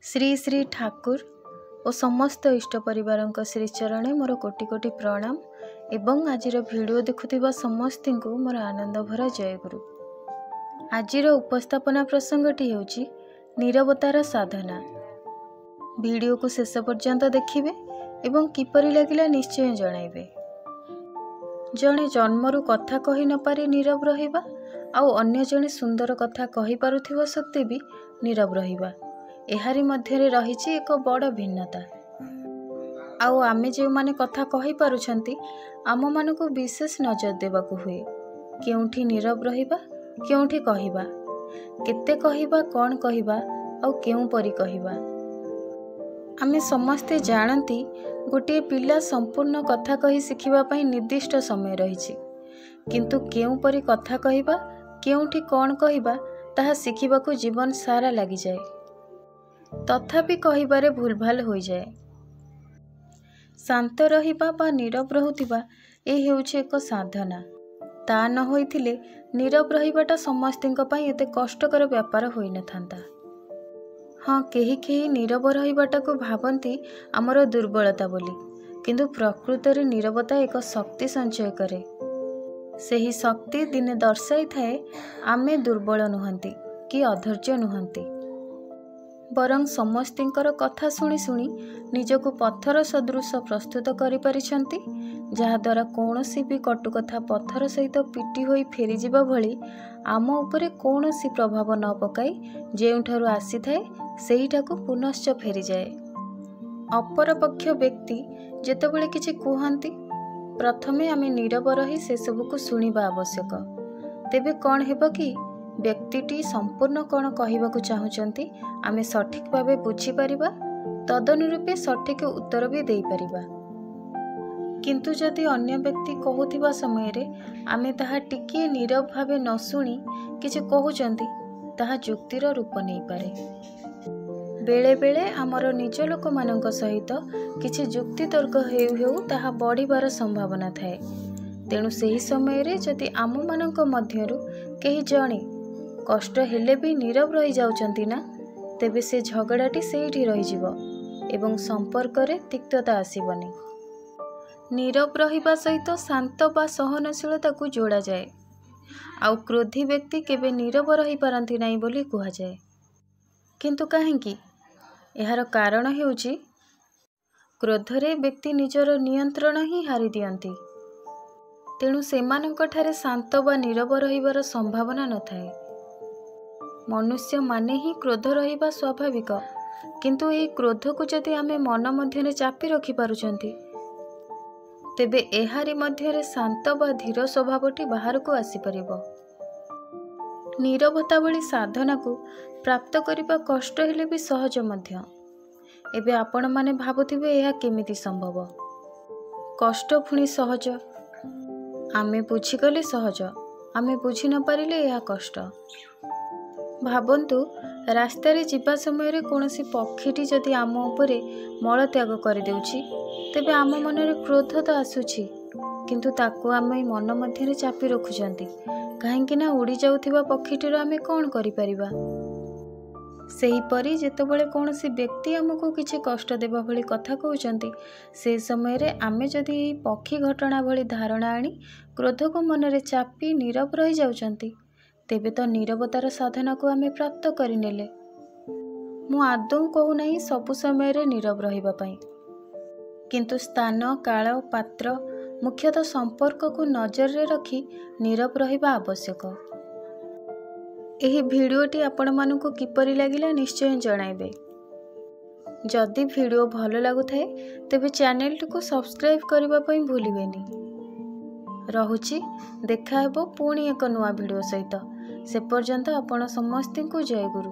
श्री श्री ठाकुर और समस्त इष्ट परिवार श्रीचरण मोर कोटि कोटि प्रणाम एवं आजिर वीडियो देखुथिबा समस्ती को मोर आनंद भरा जयगुरु। आजिर उपस्थापना प्रसंगटी हेउची नीरवतार साधना। वीडियो को शेष पर्यंत देखिबे एवं किपरि लागिला निश्चय जणाइबे। जणे जन्मरु कथा कहि न पारि नीरव रहिबा आउ अन्य जणे सुंदर कथा कहि पारुथिबा सत्ते भी नीरव रहिबा एहारी मध्यरे रहिछि एक बड़ भिन्नता। आउ आमे जे माने कथा कहि पारुछंती आम मानको विशेष नजर देबाकू हुए। केउठी नीरव रहिबा केउठी कहिबा, केते कहिबा, कोन कहिबा आउ केउ परि कहिबा। आमे समस्ते जानती गोटे पिला संपूर्ण कथा कहि शिखिबा पई निर्दिष्ट समय रहिछि, किंतु केउ परि कथा कहिबा केउठी कोन कहिबा ताहा शिखिबाकू जीवन सारा लागि जाए। तथापि कहिबारे भूलभाल हो जाए। शांत रहिबा बा नीरव रहुथिबा ए हेउछि एक साधना। ता न होइथिले नीरव रहिबाटा समस्तिंक पई एते कष्टकर व्यापार होई न थांता। हाँ, केही केही नीरव रहिबाटा को भाबंती हमर दुर्बलता बोली, किंतु प्रकृत रे नीरवता एक शक्ति संचय करे। सेही शक्ति दिने दर्शाई थाए आमे दुर्बल नुहंती कि अधैर्य नुहंती, बरं समस्तिंकर कथा शुणी शुणी निजको पत्थर सदृश प्रस्तुत करि पारिछंती, जहा द्वारा कौनसी भी कटुकथा पत्थर सहित पिटी होई फेरी जिबा भली आम उपरे कौनसी प्रभाव न पकाई जेउठारु आसी थाए सेहिठाकु पुनश्च फेरी जाए। अपर पक्ष व्यक्ति जेतेबेले किछि कुहंती प्रथमे आमे नीरव रही से सबको शुणिबा आवश्यक। तेबे कौन हेबो कि व्यक्तिटी संपूर्ण कौन कहवाकू चाहूचंती आमे सठिक भावे बुझी परिबा, तदनुरूपे सठिक उत्तर भी देई परिबा। किंतु जदि अन्य व्यक्ति कहूथिबा समय रे आमे ताहा टिके नीरव भावे न शुणी किछि कहूचंती ताहा जुक्तिर रूप नहीं पारे। बेले बेले आमर निज लोक मानक सहित किछि जुक्ति तर्क हेउ हेउ ताहा बढ़िबार संभावना थाए। तेणु सेही समय रे जदि आम मानक मध्यरु केही जणे कष्ट हेले भी नीरव रही जाउचंती ना, तेबे से झगड़ाटी सेठी रही जिवो एवं संपर्क रे तिक्तता आसीबनी। नीरव रहिबा सहित शांत बा सहनशीलता को जोड़ा जाए। आउ क्रोधी व्यक्ति केबे नीरव रही पारंती नाही बोली कुहा जाए। किंतु काहेकि एहार कारण हेउची क्रोधरे व्यक्ति निजर नियंत्रण ही हारि दियंती। तेणु सेमानंक ठारे शांत बा नीरव रहिबार संभावना न थाए। मनुष्य माने ही क्रोध रहिबा स्वाभाविक, किंतु एही क्रोध को जदि आमे मन मध्यरे चापी रखि पारुचंती तेबे एहारी मध्यरे शांत बा धीर स्वभावटी बाहर को आसी परिबो। नीरवता भली साधना को प्राप्त करिबा कष्ट हेले भी सहज मध्य। एबे आपण माने भाबुथिबे एहा केमिति संभव? कष्ट पुणी सहज। आमे बुझी गले सहज, आमे बुझी न पारिले एहा कष्ट। भाबंतु रास्तार जीवा समय कौनसी पक्षीटी जदि आम उपरे मल त्याग कर देउछि तेबे आम मनरे क्रोध तो आसुछि, किंतु ताकू आमे मन मध्यरे चापी रखुचंती काहेकि ना उड़ी जाउथिबा पक्षीटीर आमे कोन करि परिबा। सेहीपरि जेतेबेले कौनसी व्यक्ति आमको किछि कष्ट देबा भली कथा कहउचंती से समय रे आमे जदि एही पक्षी घटना भली धारणा आनी क्रोध को मनरे चापी नीरव रही जाउचंती तेबे तो नीरवतार साधना को आमे प्राप्त करिनेले। मु आदौ कहू नाही सबु समय रे नीरव रहिबा पई, किंतु स्थान काल पात्र मुख्यतः संपर्क को नजर रे रखी नीरव रहिबा आवश्यक। एही भिडियोटी आपण मानकु किपरि लागिला निश्चय जणाइबे। जदि भिडियो भलो लागुथाए तेबे चैनल को सब्सक्राइब करिबा पई भूलिबेनी। रहुछि, देखा हेबो पुणी एक नुआ भिडियो सहित। से पर्यंत आपण समस्ती को जय गुरु।